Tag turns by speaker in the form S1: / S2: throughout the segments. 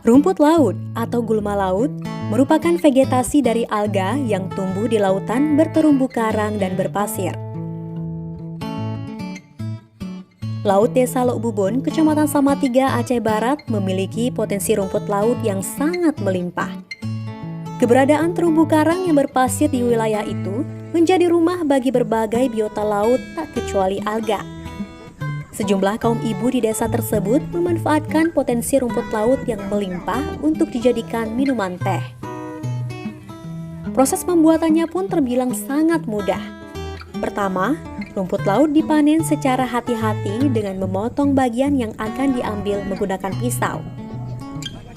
S1: Rumput laut atau gulma laut merupakan vegetasi dari alga yang tumbuh di lautan berterumbu karang dan berpasir. Laut Desa Lok Bubun, Kecamatan Samatiga, Aceh Barat memiliki potensi rumput laut yang sangat melimpah. Keberadaan terumbu karang yang berpasir di wilayah itu menjadi rumah bagi berbagai biota laut tak kecuali alga. Sejumlah kaum ibu di desa tersebut memanfaatkan potensi rumput laut yang melimpah untuk dijadikan minuman teh. Proses pembuatannya pun terbilang sangat mudah. Pertama, rumput laut dipanen secara hati-hati dengan memotong bagian yang akan diambil menggunakan pisau.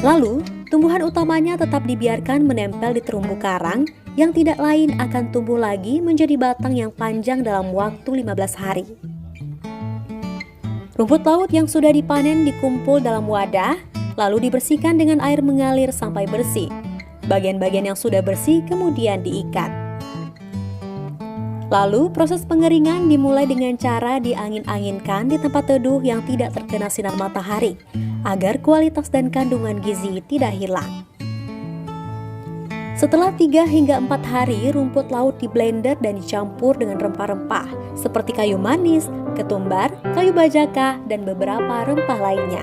S1: Lalu, tumbuhan utamanya tetap dibiarkan menempel di terumbu karang yang tidak lain akan tumbuh lagi menjadi batang yang panjang dalam waktu 15 hari. Rumput laut yang sudah dipanen dikumpul dalam wadah, lalu dibersihkan dengan air mengalir sampai bersih. Bagian-bagian yang sudah bersih kemudian diikat. Lalu proses pengeringan dimulai dengan cara diangin-anginkan di tempat teduh yang tidak terkena sinar matahari, agar kualitas dan kandungan gizi tidak hilang. Setelah 3 hingga 4 hari, rumput laut diblender dan dicampur dengan rempah-rempah seperti kayu manis, ketumbar, kayu bajaka, dan beberapa rempah lainnya.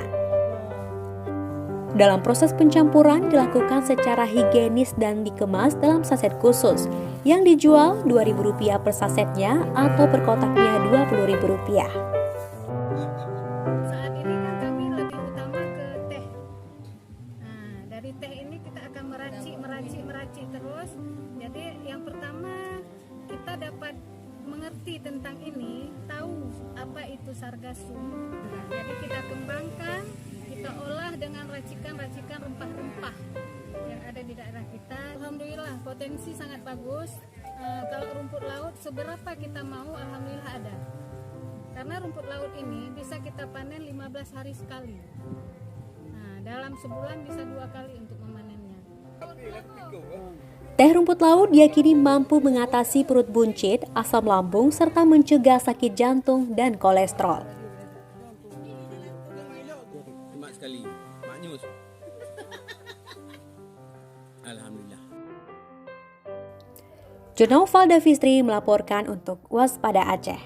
S1: Dalam proses pencampuran dilakukan secara higienis dan dikemas dalam saset khusus yang dijual Rp2.000 per sasetnya atau per kotaknya Rp20.000.
S2: Saat ini kan kami lebih utama ke teh. Nah, dari teh ini kita akan meracik terus. Jadi yang pertama kita dapat mengerti tentang ini, tahu apa itu sargassum. Nah, jadi kita kembangkan, kita olah dengan racikan-racikan rempah-rempah yang ada di daerah kita. Alhamdulillah potensi sangat bagus. Kalau rumput laut seberapa kita mau, alhamdulillah ada. Karena rumput laut ini bisa kita panen 15 hari sekali. Nah, dalam sebulan bisa 2 kali untuk memanennya.
S1: Teh rumput laut diyakini mampu mengatasi perut buncit, asam lambung, serta mencegah sakit jantung dan kolesterol.
S3: Hemat sekali, maknyus. Alhamdulillah.
S1: Jurnal Valda Fistri melaporkan untuk Waspada Aceh.